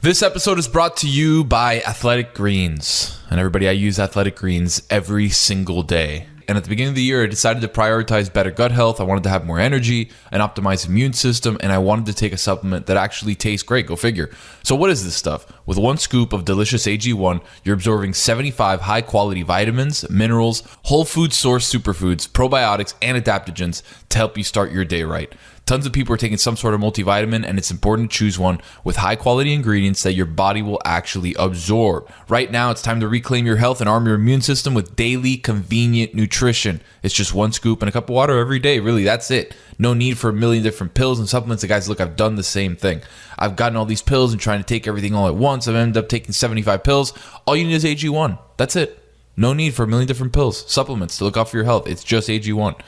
This episode is brought to you by Athletic Greens. And everybody, I use Athletic Greens every single day. And at the beginning of the year, I decided to prioritize better gut health. I wanted to have more energy, an optimized immune system, and I wanted to take a supplement that actually tastes great. Go figure. So what is this stuff? With one scoop of delicious AG1, you're absorbing 75 high-quality vitamins, minerals, whole food source superfoods, probiotics, and adaptogens to help you start your day right. Tons of people are taking some sort of multivitamin, and it's important to choose one with high-quality ingredients that your body will actually absorb. Right now, it's time to reclaim your health and arm your immune system with daily, convenient nutrition. It's just one scoop and a cup of water every day. Really, that's it. No need for a million different pills and supplements. And guys, look, I've done the same thing. I've gotten all these pills and trying to take everything all at once. I've ended up taking 75 pills. All you need is AG1. That's it. No need for a million different pills, supplements to look out for your health. It's just AG1.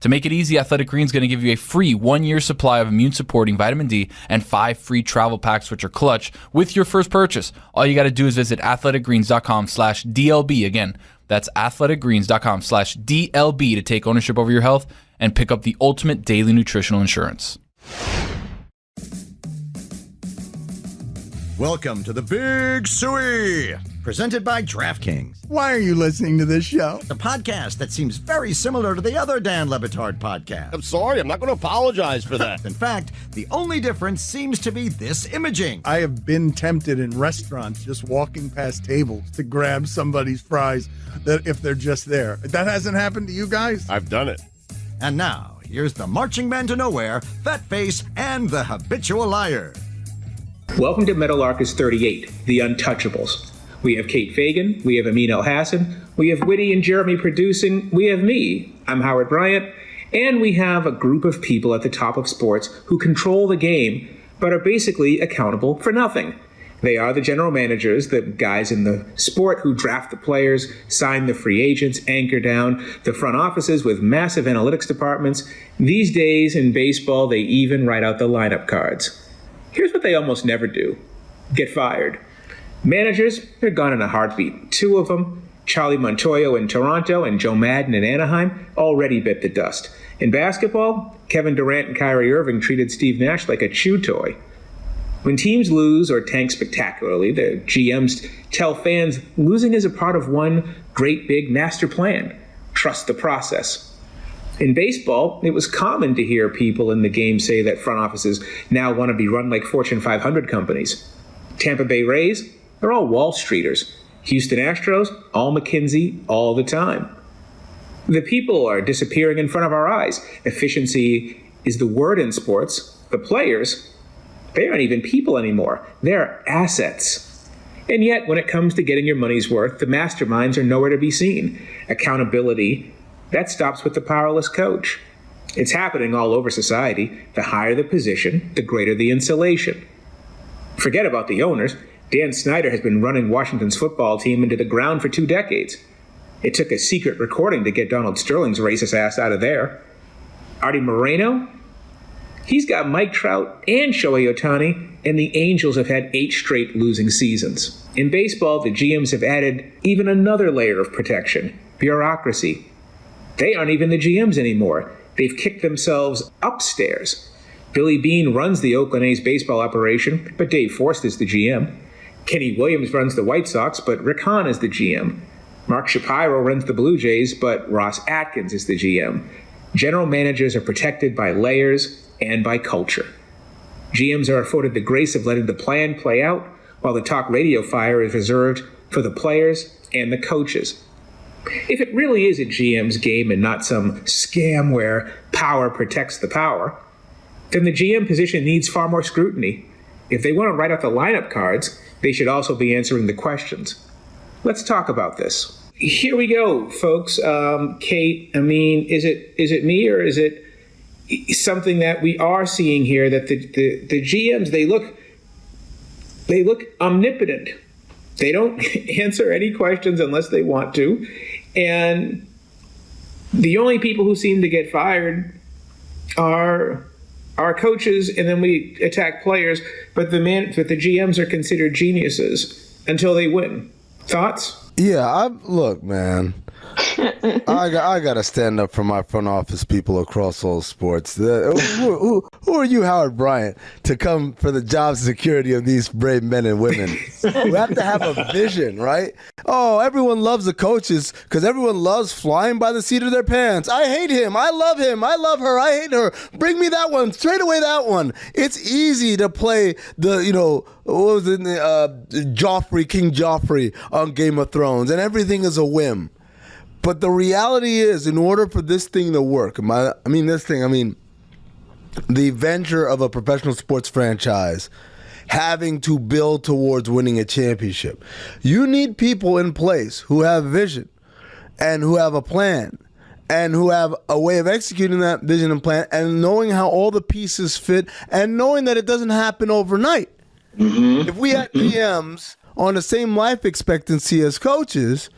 To make it easy, Athletic Greens is going to give you a free 1-year supply of immune-supporting vitamin D and 5 free travel packs, which are clutch, with your first purchase. All you got to do is visit athleticgreens.com/DLB. Again, that's athleticgreens.com/DLB to take ownership over your health and pick up the ultimate daily nutritional insurance. Welcome to the Big Suey, presented by DraftKings, Why are you listening to this show? the podcast that seems very similar to the other Dan Le Batard podcast. I'm sorry, I'm not going to apologize for that. In fact, the only difference seems to be this imaging. I have been tempted in restaurants just walking past tables to grab somebody's fries that if they're just there. That hasn't happened to you guys? I've done it. And now, here's the marching man to nowhere, Fat Face, and the habitual liar. Welcome to Meadowlarkers 38, the Untouchables. We have Kate Fagan, we have Amin El-Hassan, we have Whitty and Jeremy producing, we have me, I'm Howard Bryant, and we have a group of people at the top of sports who control the game, but are basically accountable for nothing. They are the general managers, the guys in the sport who draft the players, sign the free agents, anchor down the front offices with massive analytics departments. These days in baseball, they even write out the lineup cards. Here's what they almost never do. Get fired. Managers, they're gone in a heartbeat. 2 of them, Charlie Montoyo in Toronto and Joe Madden in Anaheim, already bit the dust. In basketball, Kevin Durant and Kyrie Irving treated Steve Nash like a chew toy. When teams lose or tank spectacularly, the GMs tell fans losing is a part of one great big master plan. Trust the process. In baseball, it was common to hear people in the game say that front offices now want to be run like Fortune 500 companies. Tampa Bay Rays, they're all Wall Streeters. Houston Astros, all McKinsey, all the time. The people are disappearing in front of our eyes. Efficiency is the word in sports. The players, they aren't even people anymore. They're assets. And yet, when it comes to getting your money's worth, the masterminds are nowhere to be seen. Accountability, that stops with the powerless coach. It's happening all over society. The higher the position, the greater the insulation. Forget about the owners. Dan Snyder has been running Washington's football team into the ground for 2 decades. It took a secret recording to get Donald Sterling's racist ass out of there. Artie Moreno? He's got Mike Trout and Shohei Ohtani, and the Angels have had 8 straight losing seasons. In baseball, the GMs have added even another layer of protection: bureaucracy. They aren't even the GMs anymore. They've kicked themselves upstairs. Billy Beane runs the Oakland A's baseball operation, but Dave Forst is the GM. Kenny Williams runs the White Sox, but Rick Hahn is the GM. Mark Shapiro runs the Blue Jays, but Ross Atkins is the GM. General managers are protected by layers and by culture. GMs are afforded the grace of letting the plan play out, while the talk radio fire is reserved for the players and the coaches. If it really is a GM's game and not some scam where power protects the power, then the GM position needs far more scrutiny. If they want to write out the lineup cards, they should also be answering the questions. Let's talk about this. Here we go, folks. Kate, Amin, is it me or is it something that we are seeing here that the GMs, they look omnipotent. They don't answer any questions unless they want to. And the only people who seem to get fired are coaches, and then we attack players, but the GMs are considered geniuses until they win. Thoughts? Yeah, look, man. I gotta stand up for my front office people across all sports. Who are you, Howard Bryant, to come for the job security of these brave men and women? We have to have a vision, right? Oh, everyone loves the coaches because everyone loves flying by the seat of their pants. I hate him. I love him. I love her. I hate her. Bring me that one. Straight away that one. It's easy to play the, what was it, King Joffrey on Game of Thrones, and everything is a whim. But the reality is, in order for this thing to work, the venture of a professional sports franchise having to build towards winning a championship, you need people in place who have vision and who have a plan and who have a way of executing that vision and plan and knowing how all the pieces fit and knowing that it doesn't happen overnight. Mm-hmm. If we had GMs on the same life expectancy as coaches,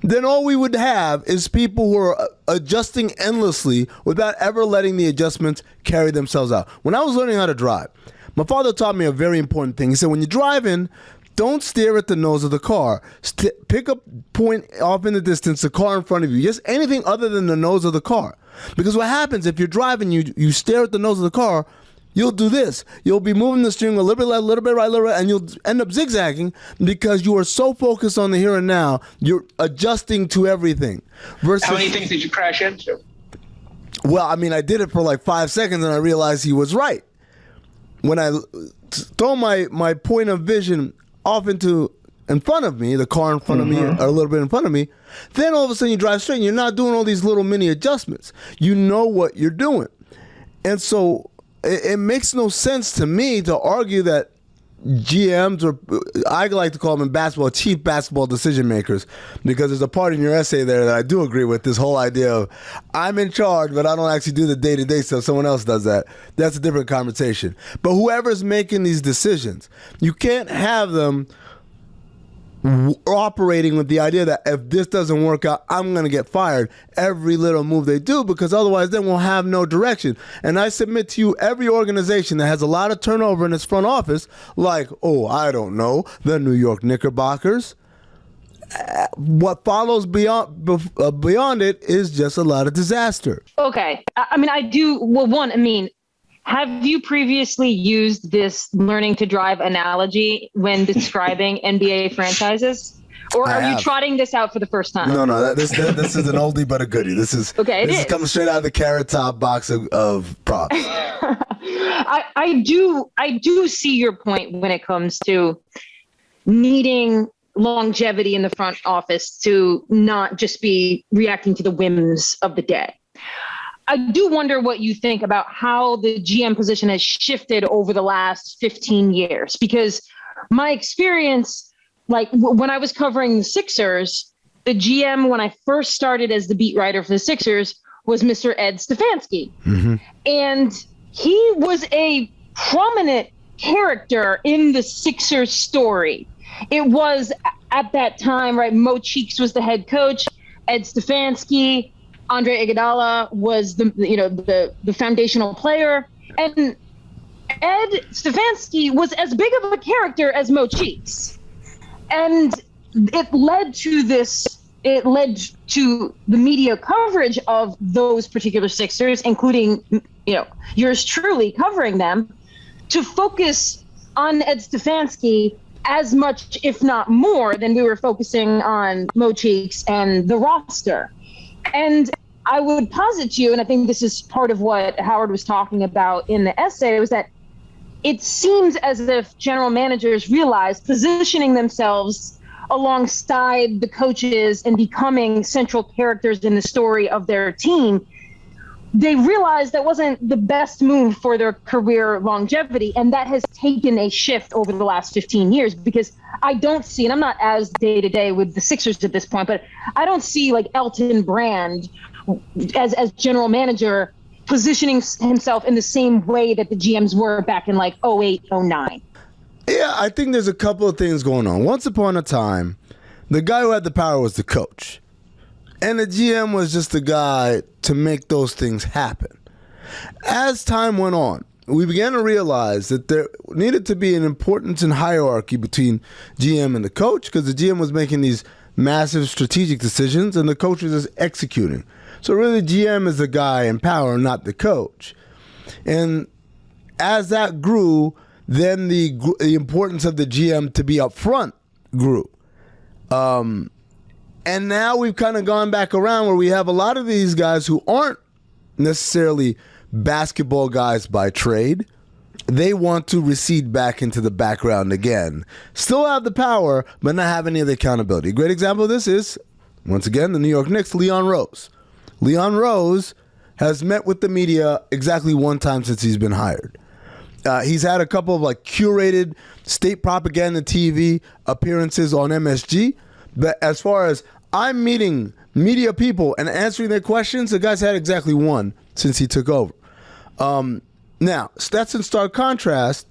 then all we would have is people who are adjusting endlessly without ever letting the adjustments carry themselves out. When I was learning how to drive, my father taught me a very important thing. He said, when you're driving, don't stare at the nose of the car. Pick a point off in the distance, the car in front of you, just anything other than the nose of the car. Because what happens if you're driving, you stare at the nose of the car, you'll do this. You'll be moving the steering a little bit left, a little bit right, a little right, and you'll end up zigzagging because you are so focused on the here and now, you're adjusting to everything. Versus, how many things did you crash into? Well, I did it for like 5 seconds and I realized he was right. When I throw my point of vision off in front of me, the car in front of me, or a little bit in front of me, then all of a sudden you drive straight and you're not doing all these little mini adjustments. You know what you're doing. And so it makes no sense to me to argue that GMs, or I like to call them in basketball, chief basketball decision makers, because there's a part in your essay there that I do agree with, this whole idea of I'm in charge, but I don't actually do the day-to-day stuff. Someone else does that. That's a different conversation. But whoever's making these decisions, you can't have them operating with the idea that if this doesn't work out, I'm going to get fired every little move they do, because otherwise then we'll have no direction. And I submit to you, every organization that has a lot of turnover in its front office, like, I don't know, the New York Knickerbockers, what follows beyond it is just a lot of disaster. Okay. I do. Well, have you previously used this learning to drive analogy when describing NBA franchises? Or are you trotting this out for the first time? No. This is an oldie but a goodie. This is coming straight out of the Carrot Top box of props. I do see your point when it comes to needing longevity in the front office to not just be reacting to the whims of the day. I do wonder what you think about how the GM position has shifted over the last 15 years, because my experience, like when I was covering the Sixers, the GM, when I first started as the beat writer for the Sixers, was Mr. Ed Stefanski. Mm-hmm. And he was a prominent character in the Sixers story. It was at that time, right? Mo Cheeks was the head coach, Ed Stefanski, Andre Iguodala was the foundational player, and Ed Stefanski was as big of a character as Mo Cheeks, and it led to the media coverage of those particular Sixers, including yours truly covering them, to focus on Ed Stefanski as much, if not more, than we were focusing on Mo Cheeks and the roster. And I would posit to you, and I think this is part of what Howard was talking about in the essay, was that it seems as if general managers realize positioning themselves alongside the coaches and becoming central characters in the story of their team, they realized that wasn't the best move for their career longevity. And that has taken a shift over the last 15 years, because I don't see, and I'm not as day-to-day with the Sixers at this point, but I don't see like Elton Brand as general manager positioning himself in the same way that the GMs were back in like 08, 09. Yeah, I think there's a couple of things going on. Once upon a time, the guy who had the power was the coach. And the GM was just the guy to make those things happen. As time went on, we began to realize that there needed to be an importance and hierarchy between GM and the coach, because the GM was making these massive strategic decisions, and the coach is just executing. So really, GM is the guy in power, not the coach. And as that grew, then the importance of the GM to be up front grew. And now we've kind of gone back around where we have a lot of these guys who aren't necessarily basketball guys by trade. They want to recede back into the background again. Still have the power, but not have any of the accountability. A great example of this is, once again, the New York Knicks, Leon Rose. Leon Rose has met with the media exactly one time since he's been hired. He's had a couple of curated state propaganda TV appearances on MSG. But as far as I'm meeting media people and answering their questions, the guy's had exactly one since he took over. Now, that's in stark contrast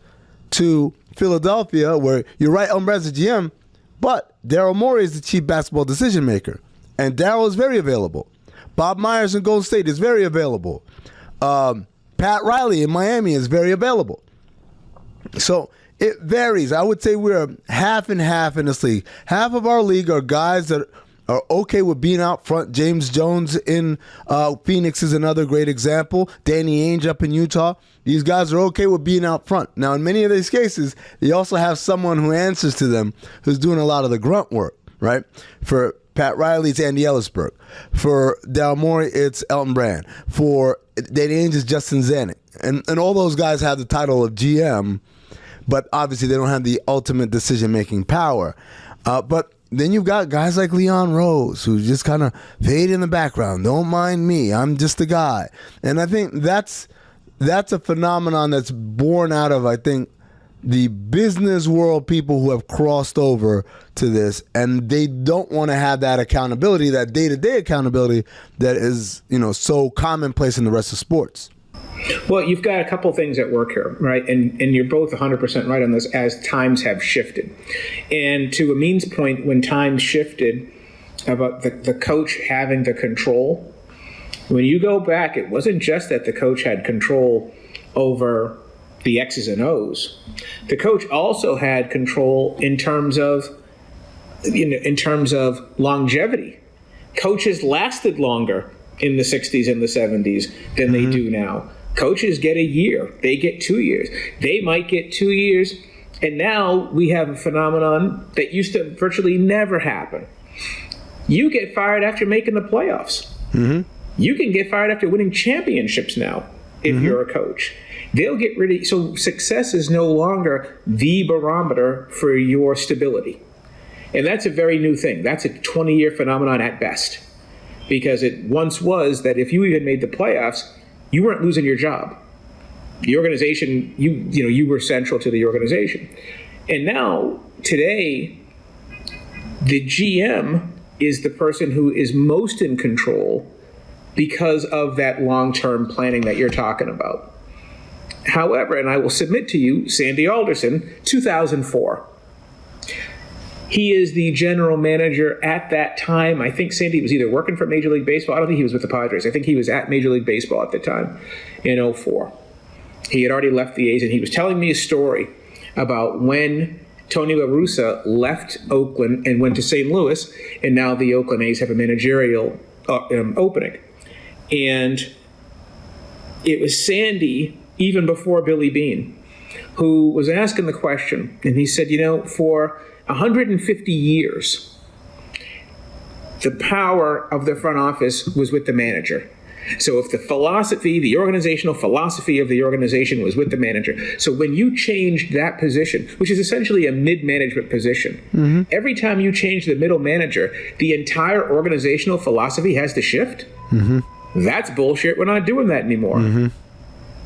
to Philadelphia, where you're right, Umbrella's the GM, but Daryl Morey is the chief basketball decision maker. And Daryl is very available. Bob Myers in Golden State is very available. Pat Riley in Miami is very available. So it varies. I would say we're half and half in this league. Half of our league are guys that are okay with being out front. James Jones in Phoenix is another great example. Danny Ainge up in Utah. These guys are okay with being out front. Now, in many of these cases, they also have someone who answers to them who's doing a lot of the grunt work, right? For Pat Riley, it's Andy Ellisberg. For Daryl Morey, it's Elton Brand. For Danny Ainge, it's Justin Zanuck. And all those guys have the title of GM, but obviously they don't have the ultimate decision-making power. But then you've got guys like Leon Rose, who just kind of fade in the background. Don't mind me. I'm just a guy. And I think that's a phenomenon that's born out of, I think, the business world people who have crossed over to this, and they don't want to have that accountability, that day-to-day accountability that is, so commonplace in the rest of sports. Well, you've got a couple things at work here, right? And you're both 100% right on this, as times have shifted. And to Amin's point, when times shifted about the coach having the control, when you go back, it wasn't just that the coach had control over the X's and O's. The coach also had control in terms of longevity. Coaches lasted longer in the 60s and the 70s than they do now. Coaches get a year. They get 2 years. They might get 2 years. And now we have a phenomenon that used to virtually never happen. You get fired after making the playoffs. Mm-hmm. You can get fired after winning championships now if you're a coach. They'll get rid of, so success is no longer the barometer for your stability. And that's a very new thing. That's a 20-year phenomenon at best. Because it once was that if you even made the playoffs, you weren't losing your job. The organization, you were central to the organization. And now, today, the GM is the person who is most in control because of that long-term planning that you're talking about. However, and I will submit to you, Sandy Alderson, 2004. He is the general manager at that time. I think Sandy was either working for Major League Baseball. I don't think he was with the Padres. I think he was at Major League Baseball at the time in 2004. He had already left the A's, and he was telling me a story about when Tony La Russa left Oakland and went to St. Louis, and now the Oakland A's have a managerial opening. And it was Sandy, even before Billy Beane, who was asking the question, and he said, for 150 years, the power of the front office was with the manager. So if the organizational philosophy of the organization was with the manager. So when you changed that position, which is essentially a mid-management position, every time you change the middle manager, the entire organizational philosophy has to shift. That's bullshit. We're not doing that anymore.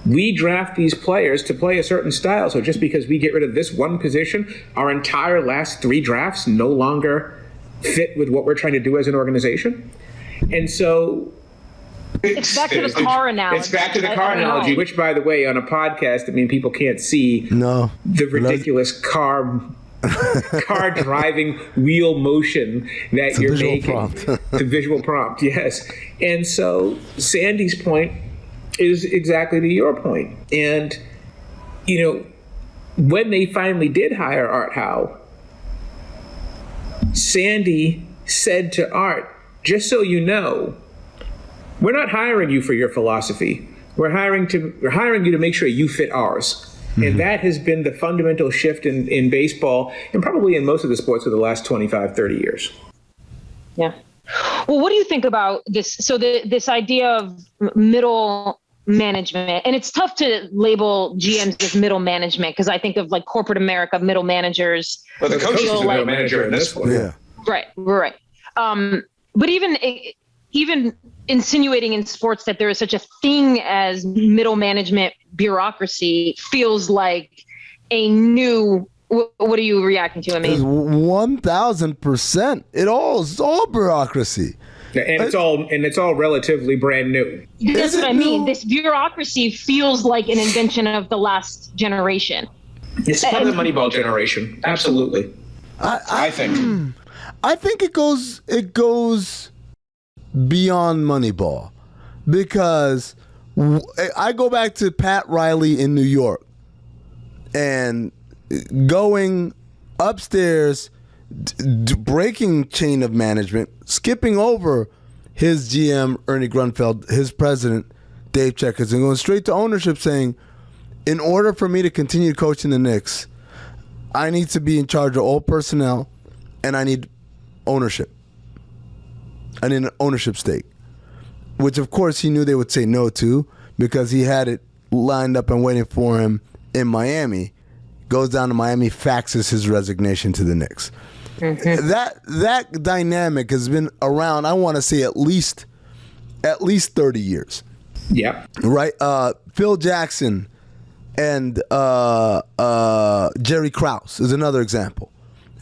We draft these players to play a certain style. So just because we get rid of this one position, our entire last 3 drafts no longer fit with what we're trying to do as an organization. And so it's back to the car analogy. It's back to the car analogy, which, by the way, on a podcast, people can't see the ridiculous car driving wheel motion that you're making. The visual prompt, yes. And so Sandy's point is exactly to your point. And, when they finally did hire Art Howe, Sandy said to Art, just so you know, we're not hiring you for your philosophy. We're hiring you to make sure you fit ours. And that has been the fundamental shift in baseball and probably in most of the sports of the last 25, 30 years. Yeah. Well, what do you think about this? So this idea of middle management, and it's tough to label GMs as middle management because I think of like corporate America, middle managers. Well, the coach is the middle manager in this one. Yeah. Right. But even insinuating in sports that there is such a thing as middle management bureaucracy feels like a new. What are you reacting to? I mean, 1,000%. It's all bureaucracy. And it's all relatively brand new. That's what I mean. This bureaucracy feels like an invention of the last generation. It's part of the Moneyball generation. Absolutely. I think. I think it goes beyond Moneyball because I go back to Pat Riley in New York and going upstairs, breaking chain of management, skipping over his GM, Ernie Grunfeld, his president, Dave Checkers, and going straight to ownership saying, in order for me to continue coaching the Knicks, I need to be in charge of all personnel and I need ownership. I need an ownership stake, which of course he knew they would say no to because he had it lined up and waiting for him in Miami. Goes down to Miami, faxes his resignation to the Knicks. Mm-hmm. That dynamic has been around, I want to say at least 30 years. Yeah. Right? Phil Jackson and Jerry Krause is another example.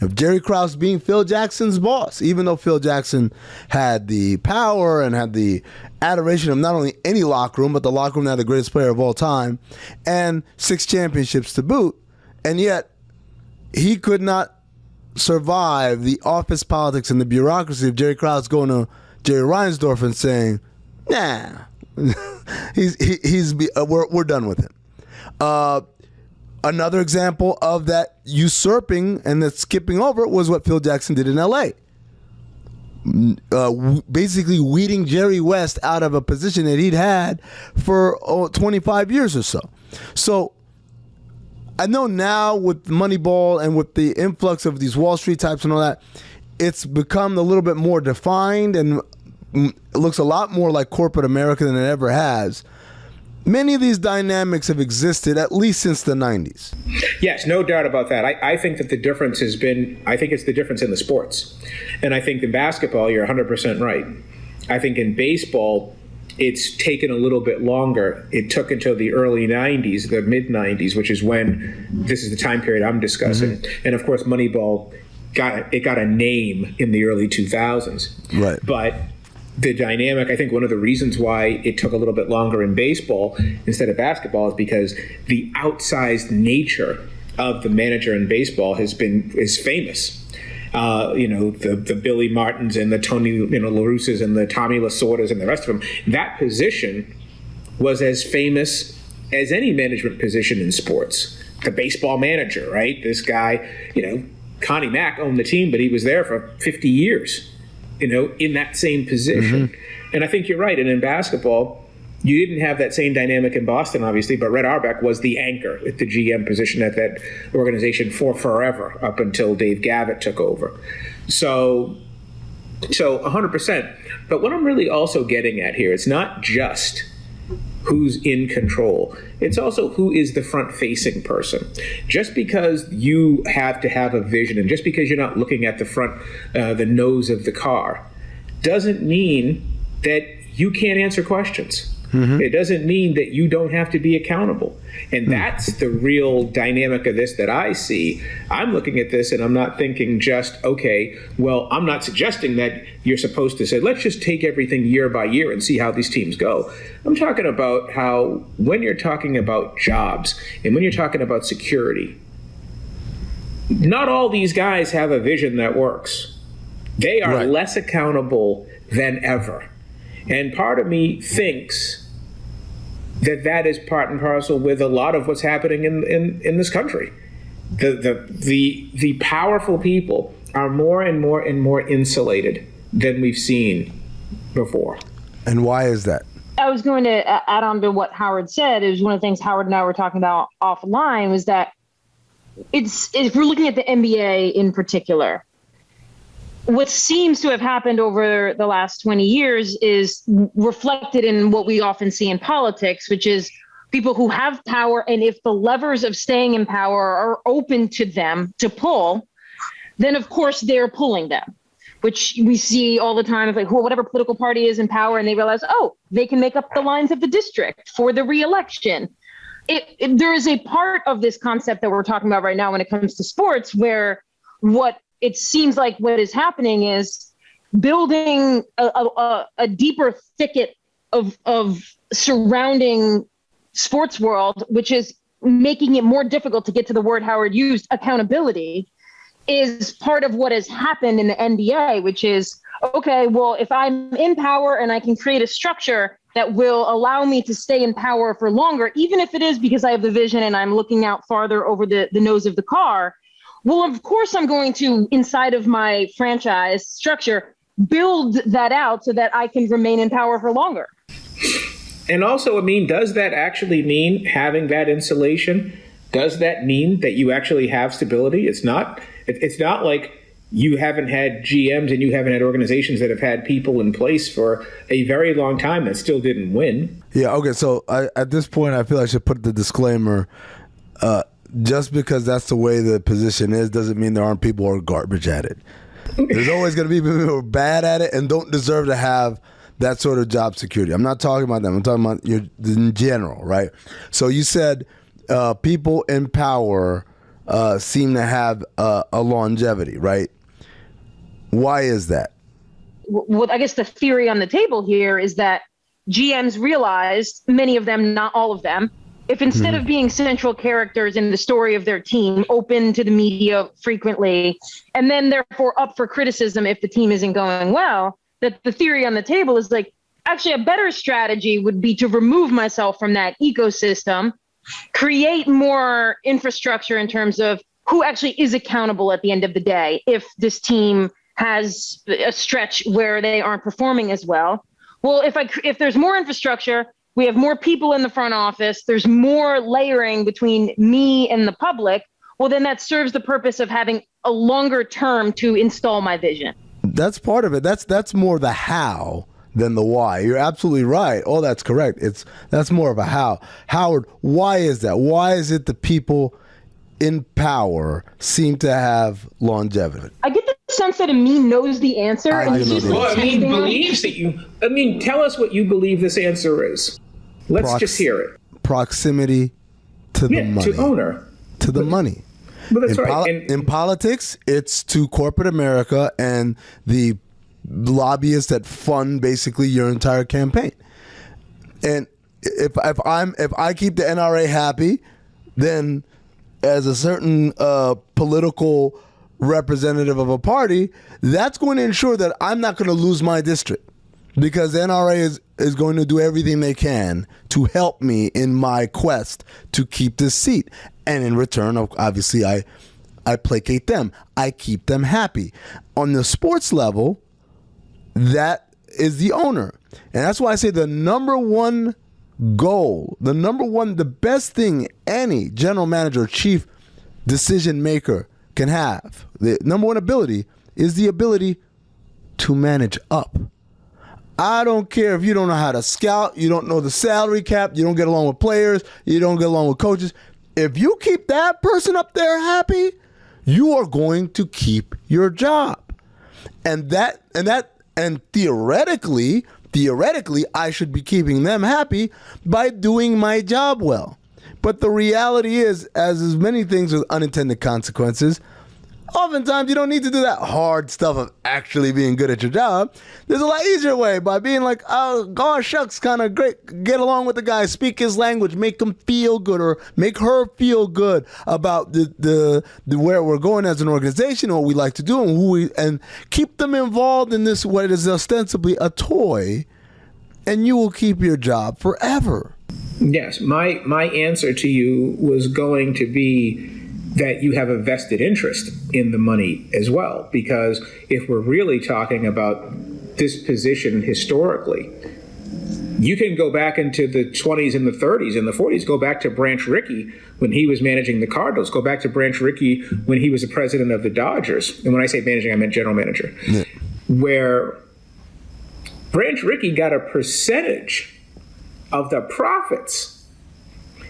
Of Jerry Krause being Phil Jackson's boss, even though Phil Jackson had the power and had the adoration of not only any locker room, but the locker room that had the greatest player of all time, and 6 championships to boot. And yet, he could not survive the office politics and the bureaucracy of Jerry Krause going to Jerry Reinsdorf and saying, nah, we're done with him. Another example of that usurping and that skipping over was what Phil Jackson did in L.A. Basically weeding Jerry West out of a position that he'd had for 25 years or so. So I know now with Moneyball and with the influx of these Wall Street types and all that, it's become a little bit more defined and it looks a lot more like corporate America than it ever has. Many of these dynamics have existed at least since the 90s. Yes, no doubt about that. I think that the difference has been, I think it's the difference in the sports. And I think in basketball, you're 100% right. I think in baseball, it's taken a little bit longer. It took until the early 90s, the mid 90s, which is when this is the time period I'm discussing. Mm-hmm. And of course, Moneyball got a name in the early 2000s. Right. But the dynamic, I think one of the reasons why it took a little bit longer in baseball instead of basketball is because the outsized nature of the manager in baseball is famous. The Billy Martins and the Tony La Russes and the Tommy Lasordas and the rest of them. That position was as famous as any management position in sports. The baseball manager, right? This guy, Connie Mack owned the team, but he was there for 50 years. In that same position. Mm-hmm. And I think you're right. And in basketball, you didn't have that same dynamic in Boston, obviously, but Red Auerbach was the anchor at the GM position at that organization for forever, up until Dave Gavitt took over. So 100%. But what I'm really also getting at here, it's not just who's in control. It's also who is the front-facing person. Just because you have to have a vision and just because you're not looking at the front, the nose of the car, doesn't mean that you can't answer questions. Mm-hmm. It doesn't mean that you don't have to be accountable. And that's the real dynamic of this that I see. I'm looking at this and I'm not thinking just, okay, well, I'm not suggesting that you're supposed to say, let's just take everything year by year and see how these teams go. I'm talking about how when you're talking about jobs and when you're talking about security, not all these guys have a vision that works. They are less accountable than ever. And part of me thinks that is part and parcel with a lot of what's happening in this country. The powerful people are more and more and more insulated than we've seen before. And why is that? I was going to add on to what Howard said. It was one of the things Howard and I were talking about offline was that if we're looking at the NBA in particular, what seems to have happened over the last 20 years is reflected in what we often see in politics, which is people who have power. And if the levers of staying in power are open to them to pull, then of course they're pulling them, which we see all the time. If like whatever political party is in power and they realize, oh, they can make up the lines of the district for the reelection. There is a part of this concept that we're talking about right now when it comes to sports, where what it seems like what is happening is building a deeper thicket of surrounding sports world, which is making it more difficult to get to the word Howard used, accountability, is part of what has happened in the NBA, which is, okay, well, if I'm in power and I can create a structure that will allow me to stay in power for longer, even if it is because I have the vision and I'm looking out farther over the nose of the car, well, of course, I'm going to, inside of my franchise structure, build that out so that I can remain in power for longer. And also, Amin, does that actually mean having that insulation? Does that mean that you actually have stability? It's not like you haven't had GMs and you haven't had organizations that have had people in place for a very long time that still didn't win. Yeah, okay, so at this point, I feel I should put the disclaimer, just because that's the way the position is doesn't mean there aren't people who are garbage at it. There's always going to be people who are bad at it and don't deserve to have that sort of job security. I'm not talking about them. I'm talking about you in general, right? So you said people in power seem to have a longevity, right? Why is that? Well, I guess the theory on the table here is that GMs realized, many of them, not all of them, if instead of being central characters in the story of their team, open to the media frequently, and then therefore up for criticism if the team isn't going well, that the theory on the table is like, actually a better strategy would be to remove myself from that ecosystem, create more infrastructure in terms of who actually is accountable at the end of the day if this team has a stretch where they aren't performing as well. Well, if there's more infrastructure, we have more people in the front office, there's more layering between me and the public, well, then that serves the purpose of having a longer term to install my vision. That's part of it. That's more the how than the why. You're absolutely right. Oh, that's correct. That's more of a how. Howard, why is that? Why is it the people in power seem to have longevity? I get the sense that Amin knows the answer. Amin believes that you... Amin, tell us what you believe this answer is. Let's just hear it. Proximity to the money. To owner. To the money. Well, that's right. In politics, it's to corporate America and the lobbyists that fund basically your entire campaign. And if I keep the NRA happy, then as a certain political representative of a party, that's going to ensure that I'm not going to lose my district, because the NRA is going to do everything they can to help me in my quest to keep this seat. And in return, obviously, I placate them. I keep them happy. On the sports level, that is the owner. And that's why I say the number one goal, the best thing any general manager, chief decision maker can have, the number one ability is the ability to manage up. I don't care if you don't know how to scout, you don't know the salary cap, you don't get along with players, you don't get along with coaches. If you keep that person up there happy, you are going to keep your job. And theoretically, I should be keeping them happy by doing my job well. But the reality is, as is many things with unintended consequences, oftentimes you don't need to do that hard stuff of actually being good at your job. There's a lot easier way, by being like, oh, gosh, shucks, kind of great. Get along with the guy, speak his language, make him feel good, or make her feel good about the where we're going as an organization, or what we like to do, and keep them involved in this, what is ostensibly a toy, and you will keep your job forever. Yes, my answer to you was going to be that you have a vested interest in the money as well. Because if we're really talking about this position historically, you can go back into the 20s and the 30s and the 40s, go back to Branch Rickey when he was managing the Cardinals, go back to Branch Rickey when he was the president of the Dodgers. And when I say managing, I meant general manager, where Branch Rickey got a percentage of the profits.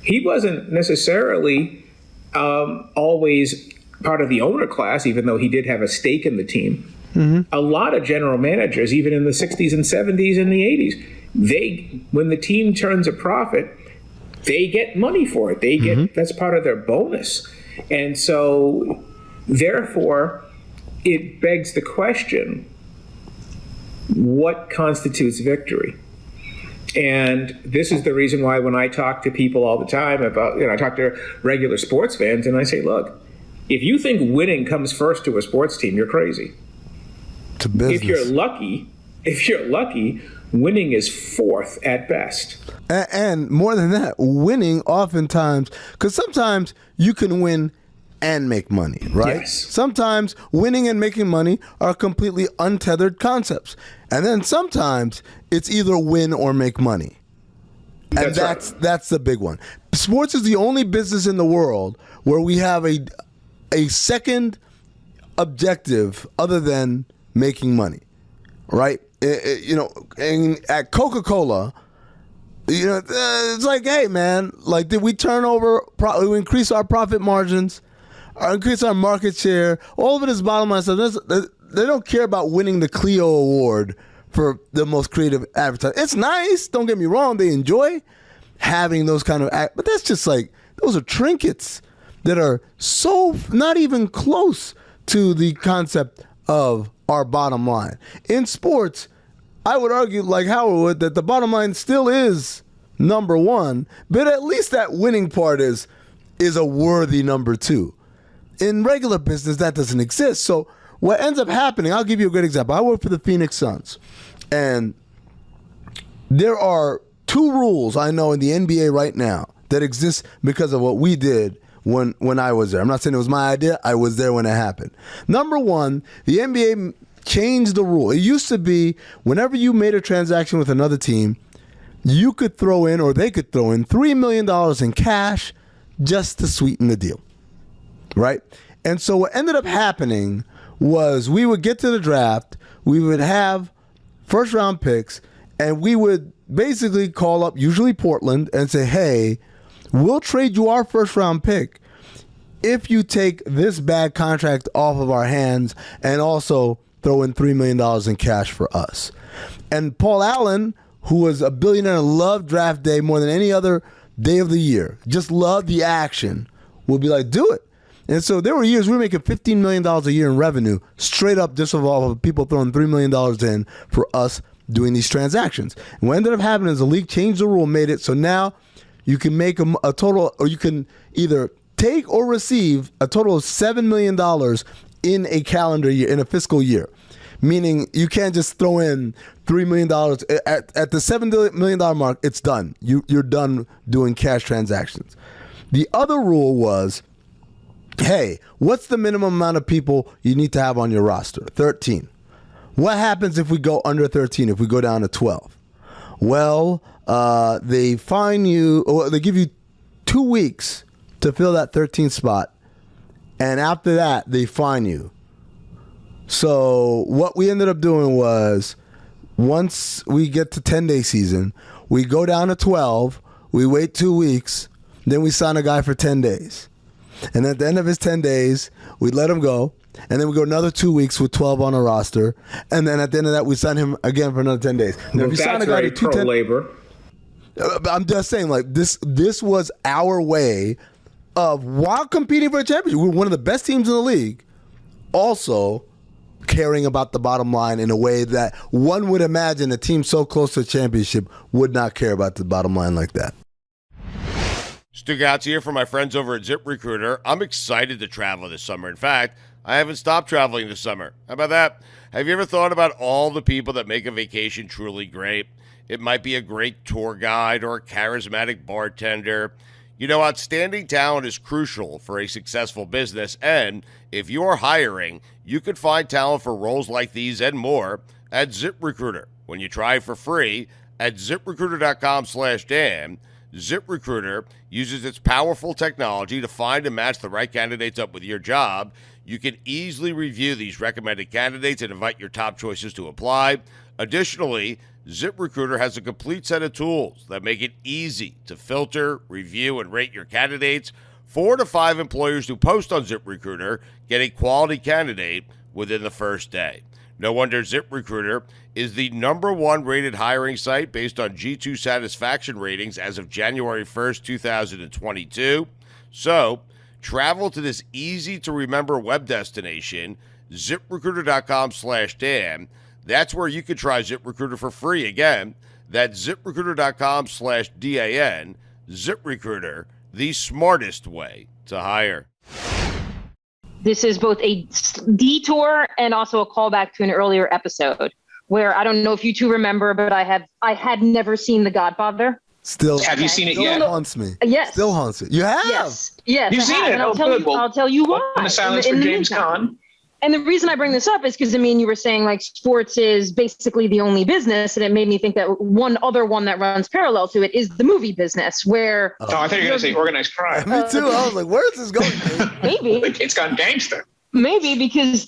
He wasn't necessarily always part of the owner class, even though he did have a stake in the team. A lot of general managers, even in the 60s and 70s and the 80s, when the team turns a profit, they get money for it. They get that's part of their bonus. And so, therefore, it begs the question, what constitutes victory? And this is the reason why when I talk to people all the time about, I talk to regular sports fans and I say, look, if you think winning comes first to a sports team, you're crazy. It's a business. If you're lucky, winning is fourth at best. And more than that, winning oftentimes, because sometimes you can win and make money, right? Yes. Sometimes winning and making money are completely untethered concepts. And then sometimes it's either win or make money. And that's the big one. Sports is the only business in the world where we have a second objective other than making money, right? And at Coca-Cola, it's like, hey, man, like, did we we increase our profit margins, or increase our market share? All of it is bottom line stuff. They don't care about winning the Clio Award for the most creative advertising. It's nice, don't get me wrong. They enjoy having those kind of but that's just like, those are trinkets that are so not even close to the concept of our bottom line. In sports, I would argue, like Howard would, that the bottom line still is number one, but at least that winning part is a worthy number two. In regular business, that doesn't exist. So what ends up happening, I'll give you a good example. I work for the Phoenix Suns, and there are two rules I know in the NBA right now that exist because of what we did when I was there. I'm not saying it was my idea. I was there when it happened. Number one, the NBA changed the rule. It used to be whenever you made a transaction with another team, you could throw in, or they could throw in, $3 million in cash just to sweeten the deal, right? And so what ended up happening was we would get to the draft, we would have first-round picks, and we would basically call up usually Portland and say, hey, we'll trade you our first-round pick if you take this bad contract off of our hands and also throw in $3 million in cash for us. And Paul Allen, who was a billionaire, loved draft day more than any other day of the year, just loved the action, would be like, do it. And so there were years we were making $15 million a year in revenue, straight up just of all of people throwing $3 million in for us doing these transactions. And what ended up happening is the league changed the rule, made it so now you can make a total, or you can either take or receive a total of $7 million in a calendar year, in a fiscal year. Meaning you can't just throw in $3 million. At the $7 million mark, it's done. You're done doing cash transactions. The other rule was, hey, what's the minimum amount of people you need to have on your roster? 13. What happens if we go under 13, if we go down to 12? Well, they fine you, or they give you 2 weeks to fill that 13th spot, and after that, they fine you. So what we ended up doing was, once we get to 10-day season, we go down to 12, we wait 2 weeks, then we sign a guy for 10 days. And at the end of his 10 days, we let him go, and then we go another 2 weeks with 12 on a roster, and then at the end of that, we sign him again for another 10 days. Now, well, if you sign a guy to pro-labor. I'm just saying, like, this was our way of, while competing for a championship, we were one of the best teams in the league, also caring about the bottom line in a way that one would imagine a team so close to a championship would not care about the bottom line like that. Stugotz here for my friends over at ZipRecruiter. I'm excited to travel this summer. In fact, I haven't stopped traveling this summer. How about that? Have you ever thought about all the people that make a vacation truly great? It might be a great tour guide or a charismatic bartender. You know, outstanding talent is crucial for a successful business, and if you're hiring, you can find talent for roles like these and more at ZipRecruiter. When you try for free at ZipRecruiter.com/Dan, ZipRecruiter uses its powerful technology to find and match the right candidates up with your job. You can easily review these recommended candidates and invite your top choices to apply. Additionally, ZipRecruiter has a complete set of tools that make it easy to filter, review, and rate your candidates. 4 to 5 employers who post on ZipRecruiter get a quality candidate within the first day. No wonder ZipRecruiter is the #1 rated hiring site based on G2 satisfaction ratings as of January 1st, 2022. So, travel to this easy-to-remember web destination, ZipRecruiter.com/Dan. That's where you can try ZipRecruiter for free. Again, that's ZipRecruiter.com/DAN. ZipRecruiter, the smartest way to hire. This is both a detour and also a callback to an earlier episode where I don't know if you two remember, but I had never seen The Godfather. Still, Have you seen it still yet? haunts me. Yes. Still haunts it. You have? Yes. You've I seen have, it? and Oh, good. Well, I'll tell you why. In the silence for the James meantime. Caan. And the reason I bring this up is because, I mean, you were saying like sports is basically the only business. And it made me think that one other one that runs parallel to it is the movie business where. Oh, I thought you were going to say organized crime. Me too. I was like, where is this going? Maybe. Like, it's gone gangster. Maybe because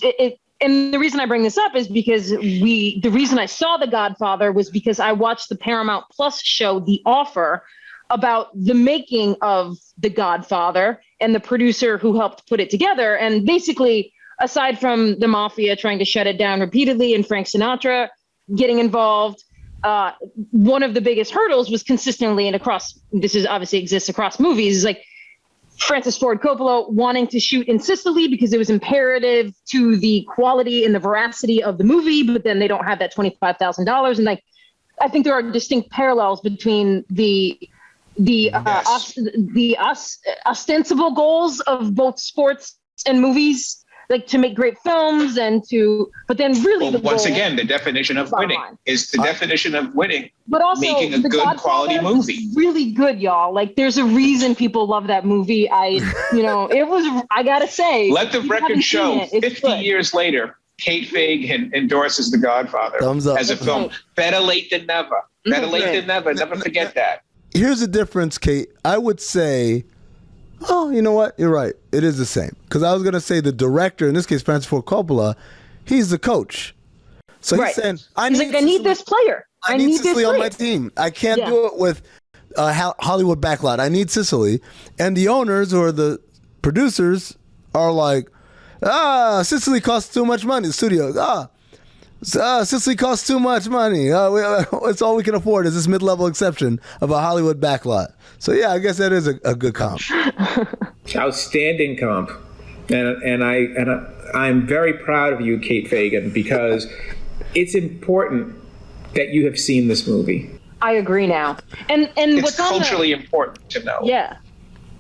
and the reason I bring this up is because the reason I saw The Godfather was because I watched the Paramount Plus show, The Offer, about the making of The Godfather and the producer who helped put it together. And basically, aside from the mafia trying to shut it down repeatedly and Frank Sinatra getting involved, one of the biggest hurdles was consistently and across, this is obviously exists across movies, is like Francis Ford Coppola wanting to shoot in Sicily because it was imperative to the quality and the veracity of the movie, but then they don't have that $25,000. And like, I think there are distinct parallels between the ostensible goals of both sports and movies, like to make great films and to, but then really once again, the definition of winning is the definition of winning. But also making a The good Godfather quality movie. is really good, y'all. Like there's a reason people love that movie. I gotta say. Let the record show 50 good. years later, Kate Fagan endorses The Godfather Thumbs up. as a film. Right. Better late than never. Better late than never. Never forget that. Here's the difference, Kate. I would say, oh, you know what? You're right. It is the same. Because I was going to say the director, in this case, Francis Ford Coppola, he's the coach. So he's saying, I need this player. I need Sicily on my team. I can't do it with Hollywood backlot. I need Sicily. And the owners or the producers are like, Sicily costs too much money. The studio, Sicily costs too much money. It's all we can afford is this mid-level exception of a Hollywood backlot. So yeah, I guess that is a good comp. Outstanding comp, and I'm very proud of you, Kate Fagan, because it's important that you have seen this movie. I agree now, and It's what's culturally important to know. Yeah.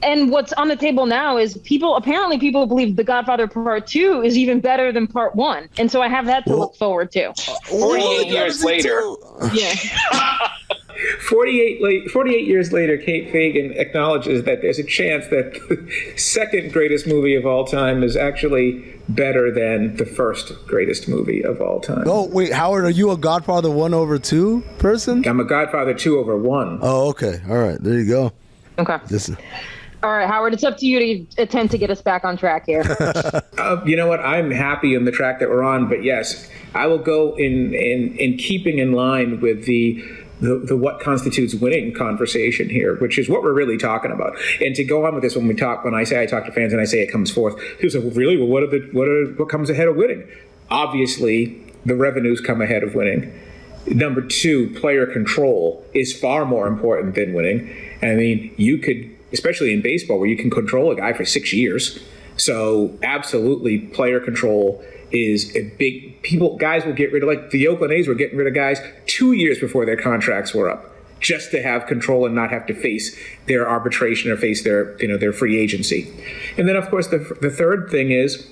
And what's on the table now is people believe The Godfather Part 2 is even better than Part 1. And so I have that to look forward to. 48 years later. Yeah. 48 years later, Kate Fagan acknowledges that there's a chance that the second greatest movie of all time is actually better than the first greatest movie of all time. Oh, wait, Howard, are you a Godfather 1/2 person? I'm a Godfather 2/1. Oh, okay. All right. There you go. Okay. All right, Howard, it's up to you to attempt to get us back on track here. You know what? I'm happy on the track that we're on, but yes, I will go in keeping in line with the what constitutes winning conversation here, which is what we're really talking about. And to go on with this, when I say I talk to fans and I say it comes fourth, people say, well, really? Well, what comes ahead of winning? Obviously, the revenues come ahead of winning. Number 2, player control is far more important than winning. I mean, you could, especially in baseball, where you can control a guy for 6 years. So absolutely, player control is a big. Guys will get rid of, like the Oakland A's were getting rid of guys 2 years before their contracts were up, just to have control and not have to face their arbitration or face their free agency. And then, of course, the third thing is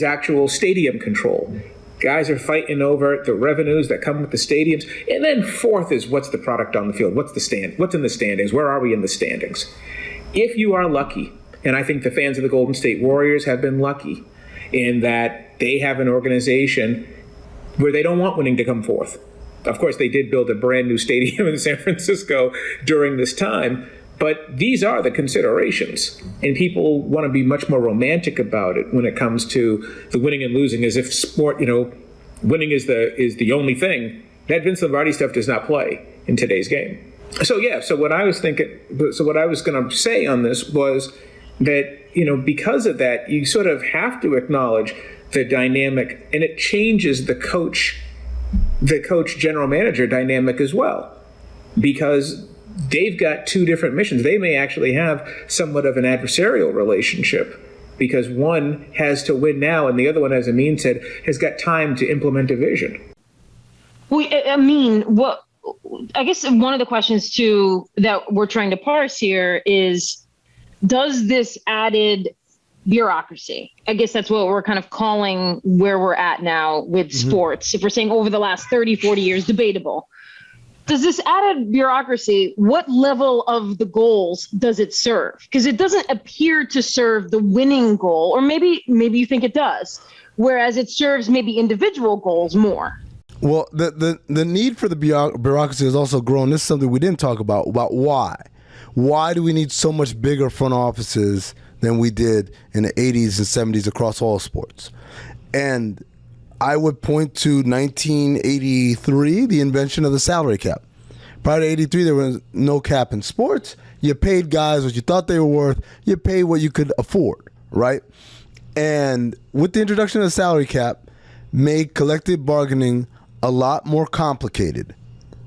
actual stadium control. Guys are fighting over the revenues that come with the stadiums. And then fourth is what's the product on the field? What's in the standings? Where are we in the standings? if you are lucky, and I think the fans of the Golden State Warriors have been lucky in that they have an organization where they don't want winning to come forth. Of course, they did build a brand new stadium in San Francisco during this time, but these are the considerations. And people want to be much more romantic about it when it comes to the winning and losing, as if sport, winning is the only thing. That Vince Lombardi stuff does not play in today's game. So what I was going to say on this was that, because of that, you sort of have to acknowledge the dynamic, and it changes the coach general manager dynamic as well, because they've got two different missions. They may actually have somewhat of an adversarial relationship, because one has to win now and the other one, as Amin said, has got time to implement a vision. Well, I guess one of the questions too that we're trying to parse here is, does this added bureaucracy, I guess that's what we're kind of calling where we're at now with sports, if we're saying over the last 30, 40 years, debatable. Does this added bureaucracy, what level of the goals does it serve? Because it doesn't appear to serve the winning goal, or maybe you think it does, whereas it serves maybe individual goals more. Well, the need for the bureaucracy has also grown. This is something we didn't talk about why. Why do we need so much bigger front offices than we did in the 80s and 70s across all sports? And I would point to 1983, the invention of the salary cap. Prior to 83, there was no cap in sports. You paid guys what you thought they were worth. You paid what you could afford, right? And with the introduction of the salary cap, made collective bargaining a lot more complicated,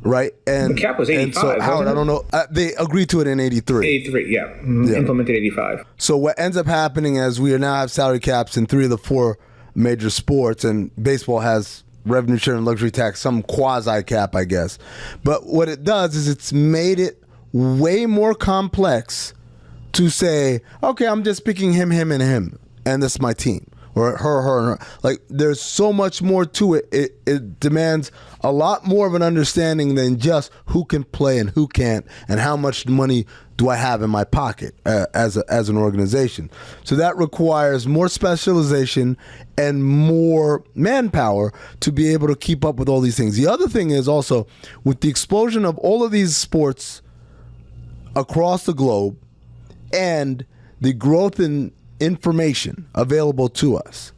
right? And the cap was 85. And so, Howard, I don't know. They agreed to it in 83. 83, yeah. Implemented 85. So what ends up happening is we now have salary caps in 3 of the 4 major sports, and baseball has revenue share and luxury tax, some quasi cap, I guess. But what it does is it's made it way more complex to say, okay, I'm just picking him, and him, and this is my team. Or her, and her. Like, there's so much more to it. It demands a lot more of an understanding than just who can play and who can't, and how much money do I have in my pocket as an organization. So that requires more specialization and more manpower to be able to keep up with all these things. The other thing is also, with the explosion of all of these sports across the globe and the growth in information available to us,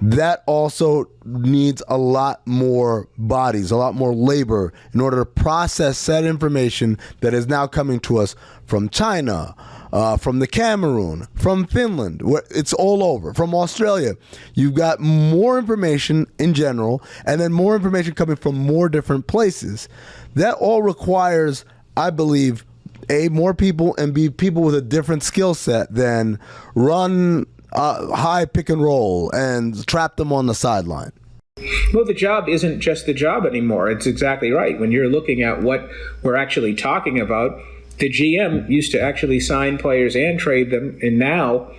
that also needs a lot more bodies, a lot more labor in order to process that information that is now coming to us from China, from the Cameroon, from Finland, where it's all over, from Australia. You've got more information in general, and then more information coming from more different places. That all requires, I believe, more people, and be people with a different skill set than run high pick and roll and trap them on the sideline. Well, the job isn't just the job anymore. It's exactly right. When you're looking at what we're actually talking about, the GM used to actually sign players and trade them, and now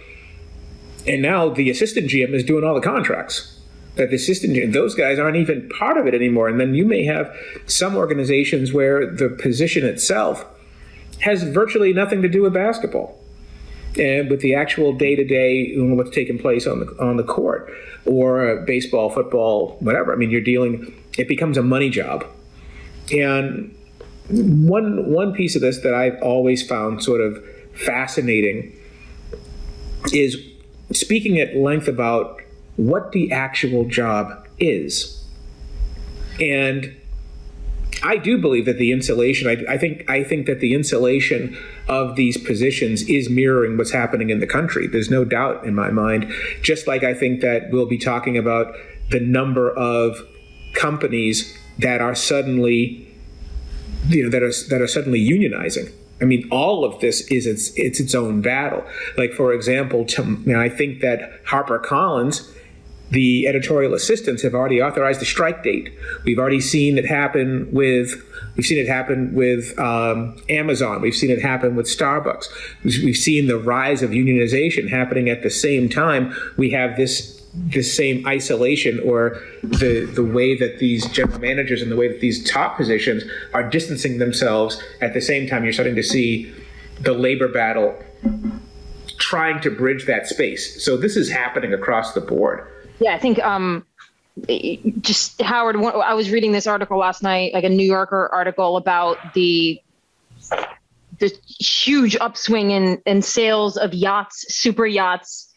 the assistant GM is doing all the contracts. That the assistant GM, those guys aren't even part of it anymore. And then you may have some organizations where the position itself has virtually nothing to do with basketball and with the actual day-to-day what's taking place on the court, or baseball, football, whatever. I mean, it becomes a money job. And one piece of this that I've always found sort of fascinating is speaking at length about what the actual job is. And I do believe that the insulation, I think that the insulation of these positions is mirroring what's happening in the country. There's no doubt in my mind. Just like I think that we'll be talking about the number of companies that are suddenly, that are suddenly unionizing. I mean, all of this is its own battle. Like, for example, I think that HarperCollins, the editorial assistants, have already authorized the strike date. We've already seen it happen with Amazon. We've seen it happen with Starbucks. We've seen the rise of unionization happening at the same time. We have this same isolation, or the way that these general managers and the way that these top positions are distancing themselves. At the same time, you're starting to see the labor battle, trying to bridge that space. So this is happening across the board. Yeah, I think just Howard, I was reading this article last night, like a New Yorker article about the huge upswing in sales of yachts, super yachts,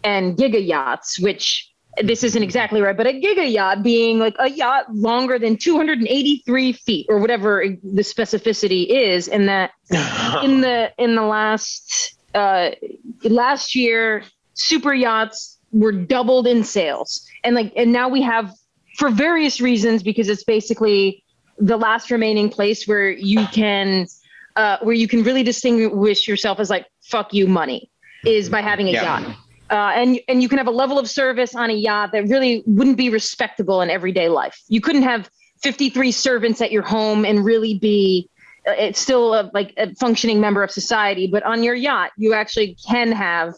and giga yachts, which this isn't exactly right, but a giga yacht being like a yacht longer than 283 feet or whatever the specificity is. And that in the last year, super yachts were doubled in sales. And now we have, for various reasons, because it's basically the last remaining place where you can really distinguish yourself as like, fuck you money, is by having a yacht. And you can have a level of service on a yacht that really wouldn't be respectable in everyday life. You couldn't have 53 servants at your home and really be it's still a functioning member of society. But on your yacht, you actually can have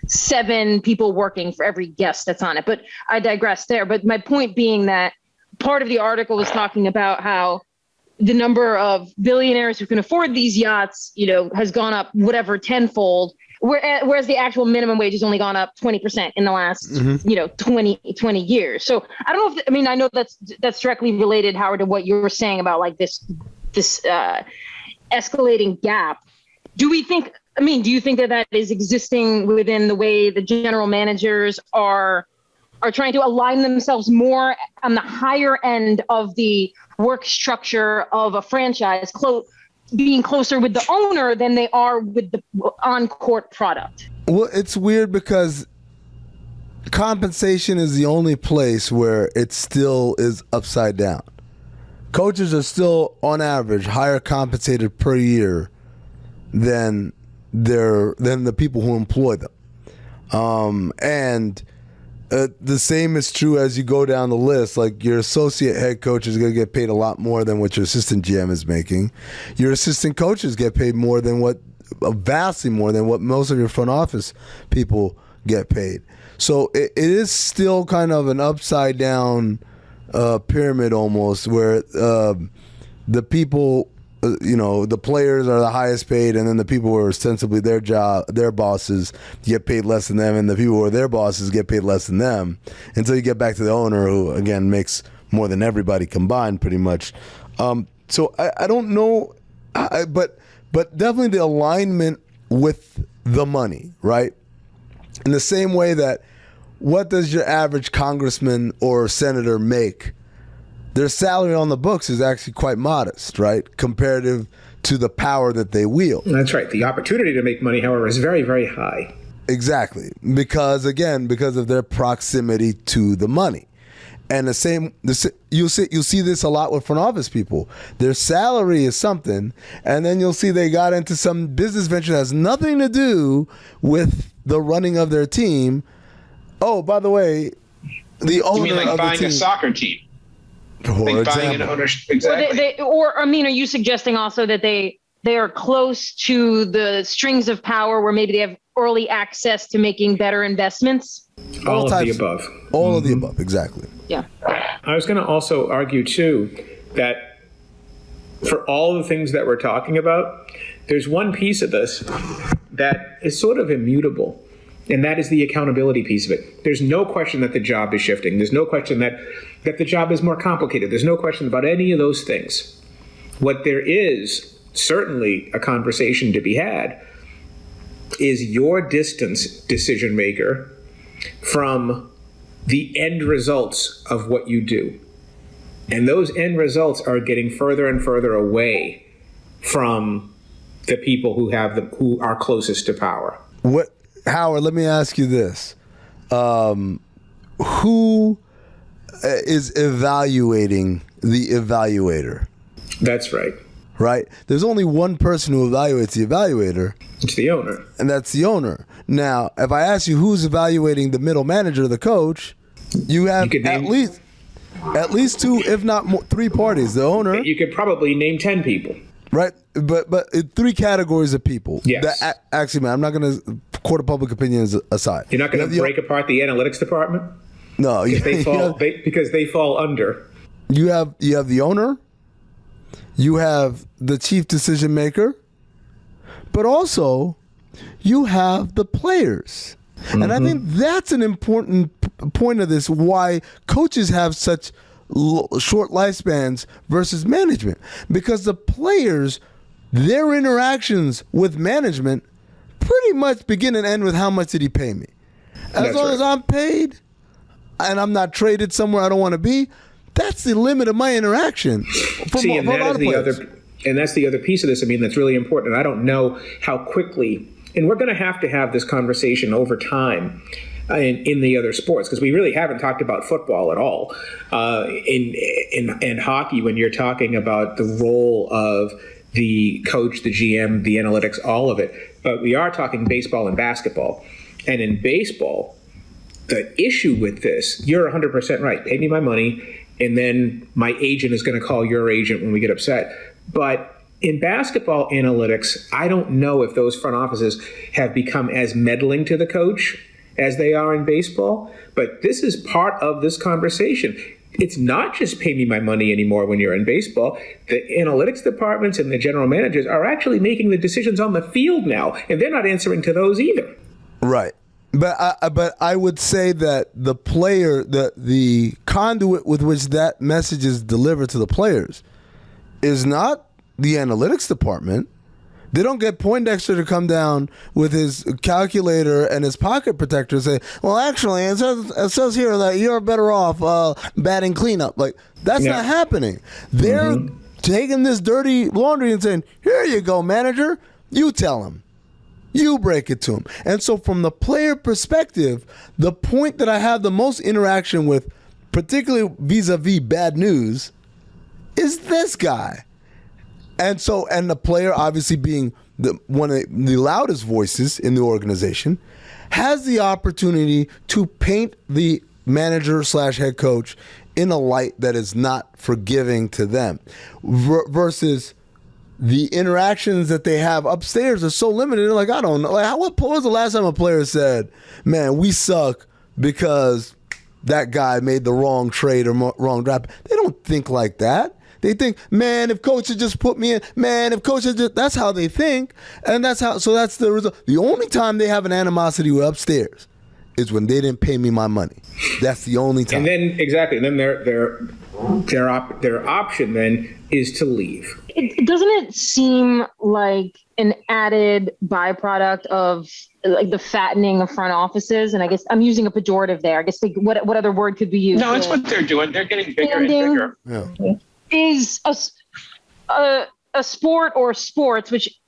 7 people working for every guest that's on it. But I digress there. But my point being that part of the article was talking about how the number of billionaires who can afford these yachts, has gone up whatever tenfold. Whereas the actual minimum wage has only gone up 20% in the last, 20 years. So I don't know I know that's directly related, Howard, to what you were saying about like this escalating gap. Do you think that is existing within the way the general managers are trying to align themselves more on the higher end of the work structure of a franchise, being closer with the owner than they are with the on-court product? Well, it's weird because compensation is the only place where it still is upside down. Coaches are still, on average, higher compensated per year than the people who employ them. The same is true as you go down the list. Like your associate head coach is going to get paid a lot more than what your assistant GM is making. Your assistant coaches get paid vastly more than what most of your front office people get paid. So it is still kind of an upside down pyramid almost, where the people, the players are the highest paid, and then the people who are ostensibly their bosses get paid less than them, and the people who are their bosses get paid less than them, until you get back to the owner, who again makes more than everybody combined, pretty much. So I don't know, but definitely the alignment with the money, right? In the same way that, what does your average congressman or senator make? Their salary on the books is actually quite modest, right? Comparative to the power that they wield. That's right. The opportunity to make money, however, is very, very high. Exactly. Because of their proximity to the money. And you'll see this a lot with front office people. Their salary is something, and then you'll see they got into some business venture that has nothing to do with the running of their team. Oh, by the way, the owner you mean like of buying the team, a soccer team? For buying an ownership, exactly. Amin, are you suggesting also that they are close to the strings of power where maybe they have early access to making better investments? All of the above. All of the above, exactly. Yeah. I was going to also argue, too, that for all the things that we're talking about, there's one piece of this that is sort of immutable, and that is the accountability piece of it. There's no question that the job is shifting. There's no question that the job is more complicated. There's no question about any of those things. What there is certainly a conversation to be had is your distance, decision maker, from the end results of what you do. And those end results are getting further and further away from the people who are closest to power. Howard, let me ask you this. Who is evaluating the evaluator? That's right. Right? There's only one person who evaluates the evaluator. It's the owner. And that's the owner. Now, if I ask you who's evaluating the middle manager, the coach, you have at least 2, if not more, 3 parties. The owner. You could probably name 10 people. Right? But 3 categories of people. Yes. Actually, man, I'm not going to court of public opinion aside. You're not going to break apart the analytics department? No. Because they fall under. You have the owner. You have the chief decision maker. but also you have the players. And I think that's an important point of this, why coaches have such short lifespans versus management. Because the players, their interactions with management pretty much begin and end with how much did he pay me. As long as I'm paid and I'm not traded somewhere I don't want to be, that's the limit of my interaction. And that's the other piece of this, I mean, that's really important. And I don't know how quickly, and we're going to have this conversation over time in the other sports, because we really haven't talked about football at all. In hockey, when you're talking about the role of the coach, the GM, the analytics, all of it. But we are talking baseball and basketball. And in baseball, the issue with this, you're 100% right. Pay me my money, and then my agent is going to call your agent when we get upset. But in basketball analytics, I don't know if those front offices have become as meddling to the coach as they are in baseball. But this is part of this conversation. It's not just pay me my money anymore when you're in baseball. The analytics departments and the general managers are actually making the decisions on the field now, and they're not answering to those either. Right. But I would say that the player, the conduit with which that message is delivered to the players is not the analytics department. They don't get Poindexter to come down with his calculator and his pocket protector and say, well, actually, it says here that you're better off batting cleanup. Like, that's not happening. They're taking this dirty laundry and saying, here you go, manager. You tell him. You break it to him. And so from the player perspective, the point that I have the most interaction with, particularly vis-a-vis bad news, is this guy. And so, and the player, obviously being one of the loudest voices in the organization, has the opportunity to paint the manager / head coach in a light that is not forgiving to them, versus the interactions that they have upstairs are so limited. They're like, I don't know. Like, what was the last time a player said, man, we suck because that guy made the wrong trade or wrong draft? They don't think like that. They think, man, if coach had just put me in, man, if coach had just, that's how they think. And that's the result. The only time they have an animosity upstairs is when they didn't pay me my money. That's the only time. And then, exactly, and then their option then is to leave. Doesn't it seem like an added byproduct of like the fattening of front offices? And I guess I'm using a pejorative there. I guess what other word could be used? No, it's what they're doing. They're getting bigger and bigger. Yeah. Is a sport or sports which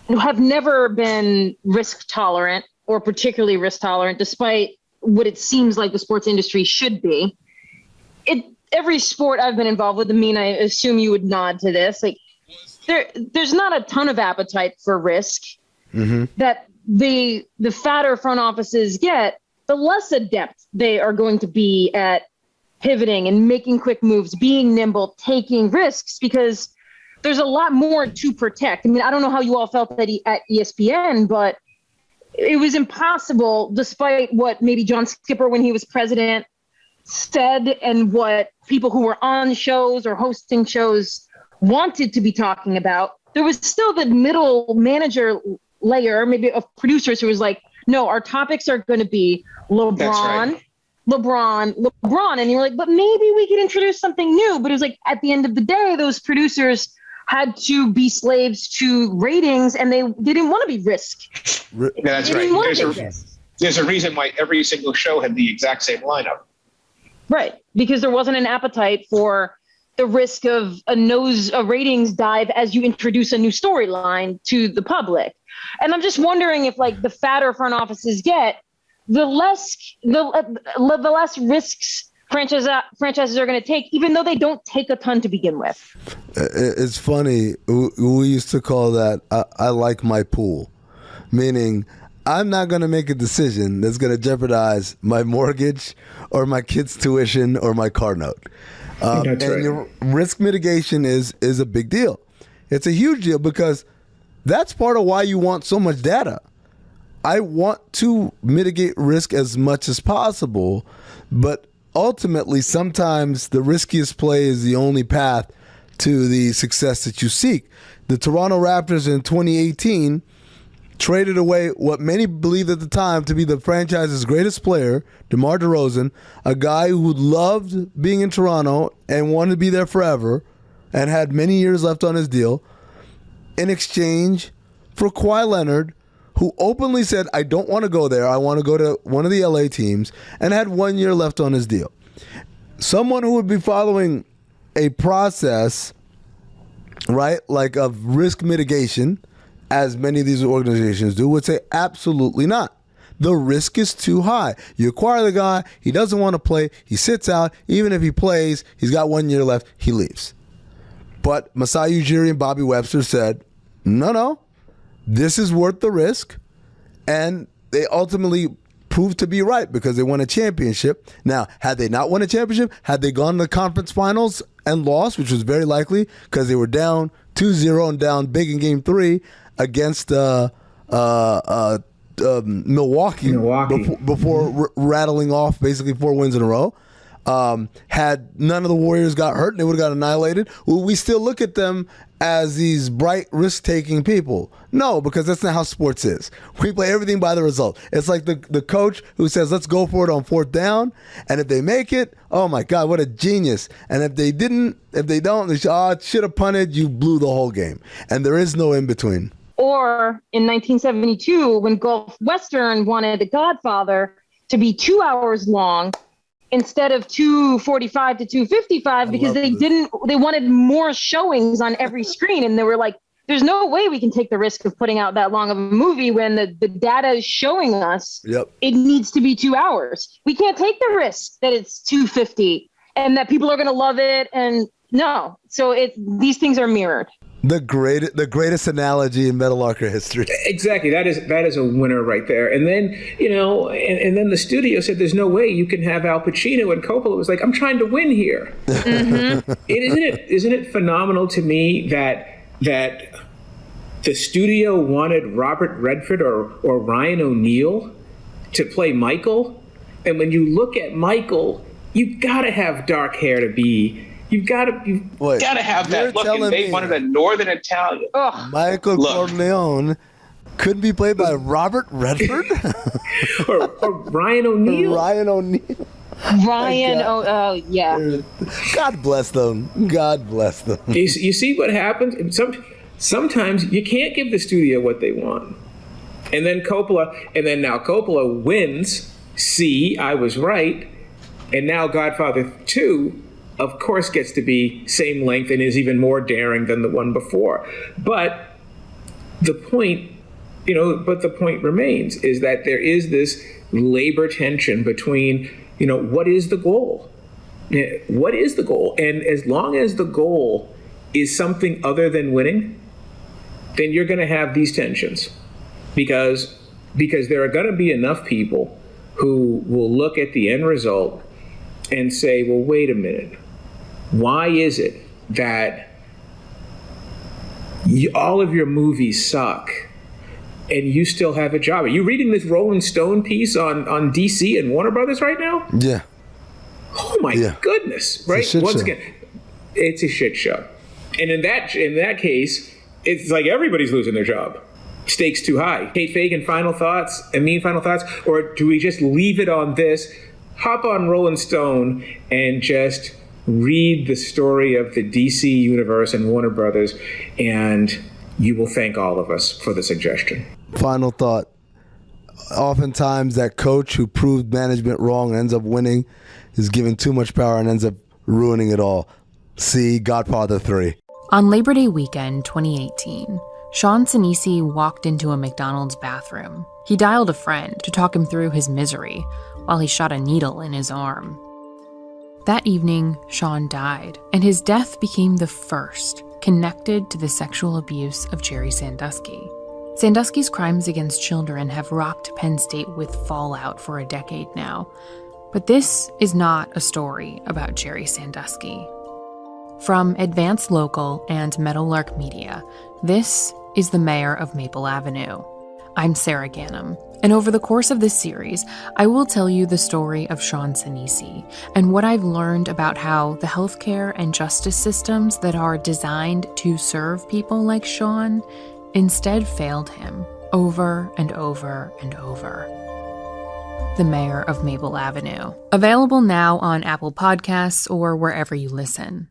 have never been risk tolerant or particularly risk tolerant, despite what it seems like the sports industry should be. Every sport I've been involved with, Amin, I assume you would nod to this. Like there's not a ton of appetite for risk that the fatter front offices get, the less adept they are going to be at pivoting and making quick moves, being nimble, taking risks, because there's a lot more to protect. I mean, I don't know how you all felt at ESPN, but it was impossible, despite what maybe John Skipper, when he was president, said and what people who were on shows or hosting shows wanted to be talking about. There was still the middle manager layer, maybe of producers, who was like, no, our topics are going to be LeBron, and you're like, but maybe we could introduce something new. But it was like, at the end of the day, those producers had to be slaves to ratings, and they didn't want to be risk. That's right. There's a reason why every single show had the exact same lineup. Right, because there wasn't an appetite for the risk of a ratings dive as you introduce a new storyline to the public. And I'm just wondering if, like, the fatter front offices get, the less risks franchises are going to take, even though they don't take a ton to begin with. It's funny. We used to call that I like my pool, meaning I'm not going to make a decision that's going to jeopardize my mortgage or my kid's tuition or my car note. And your risk mitigation is a big deal. It's a huge deal because that's part of why you want so much data. I want to mitigate risk as much as possible, but ultimately sometimes the riskiest play is the only path to the success that you seek. The Toronto Raptors in 2018 traded away what many believed at the time to be the franchise's greatest player, DeMar DeRozan, a guy who loved being in Toronto and wanted to be there forever and had many years left on his deal, in exchange for Kawhi Leonard, who openly said, I don't want to go there. I want to go to one of the LA teams, and had 1 year left on his deal. Someone who would be following a process, right, like of risk mitigation, as many of these organizations do, would say absolutely not. The risk is too high. You acquire the guy, he doesn't want to play, he sits out. Even if he plays, he's got 1 year left, he leaves. But Masai Ujiri and Bobby Webster said, no, this is worth the risk. And they ultimately proved to be right because they won a championship. Now, had they not won a championship, had they gone to the conference finals and lost, which was very likely because they were down 2-0 and down big in game 3 against Milwaukee. Before rattling off basically 4 wins in a row. Had none of the Warriors got hurt, they would have got annihilated. Will we still look at them as these bright, risk-taking people? No, because that's not how sports is. We play everything by the result. It's like the coach who says, let's go for it on 4th down, and if they make it, oh my God, what a genius. And if they don't, they should have punted, you blew the whole game. And there is no in-between. Or in 1972, when Gulf Western wanted The Godfather to be 2 hours long, instead of 2:45 to 2:55, because they wanted more showings on every screen. And they were like, there's no way we can take the risk of putting out that long of a movie when the data is showing us it needs to be 2 hours. We can't take the risk that it's 2:50 and that people are going to love it. And no, so these things are mirrored. The greatest analogy in Meadowlarker history. Exactly. That is a winner right there. And then, and then the studio said there's no way you can have Al Pacino, and Coppola was like, I'm trying to win here. Mm-hmm. Isn't it phenomenal to me that the studio wanted Robert Redford or Ryan O'Neal to play Michael? And when you look at Michael, you've got to have dark hair to be. You've got to have that look. And they wanted a Northern Italian. Michael Corleone couldn't be played by Robert Redford? or Ryan O'Neal. Yeah. God bless them. You see what happens? Sometimes you can't give the studio what they want. And then Coppola wins. See, I was right. And now Godfather 2, of course, gets to be same length and is even more daring than the one before. But the point remains is that there is this labor tension between, what is the goal? What is the goal? And as long as the goal is something other than winning, then you're going to have these tensions because there are going to be enough people who will look at the end result and say, well, wait a minute. Why is it that all of your movies suck and you still have a job? Are you reading this Rolling Stone piece on DC and Warner Brothers right now? Yeah. Oh my goodness! Right? Once again, it's a shit show. And in that case, it's like everybody's losing their job. Stakes too high. Kate Fagan, final thoughts? Amin, final thoughts? Or do we just leave it on this? Hop on Rolling Stone and just read the story of the DC universe and Warner Brothers, and you will thank all of us for the suggestion. Final thought. Oftentimes that coach who proved management wrong and ends up winning is given too much power and ends up ruining it all. See Godfather 3. On Labor Day weekend 2018, Sean Sinisi walked into a McDonald's bathroom. He dialed a friend to talk him through his misery while he shot a needle in his arm. That evening, Sean died, and his death became the first connected to the sexual abuse of Jerry Sandusky. Sandusky's crimes against children have rocked Penn State with fallout for a decade now, but this is not a story about Jerry Sandusky. From Advance Local and Meadowlark Media, this is the Mayor of Maple Avenue, I'm Sarah Ganem, and over the course of this series, I will tell you the story of Sean Sinisi and what I've learned about how the healthcare and justice systems that are designed to serve people like Sean instead failed him over and over and over. The Mayor of Maple Avenue. Available now on Apple Podcasts or wherever you listen.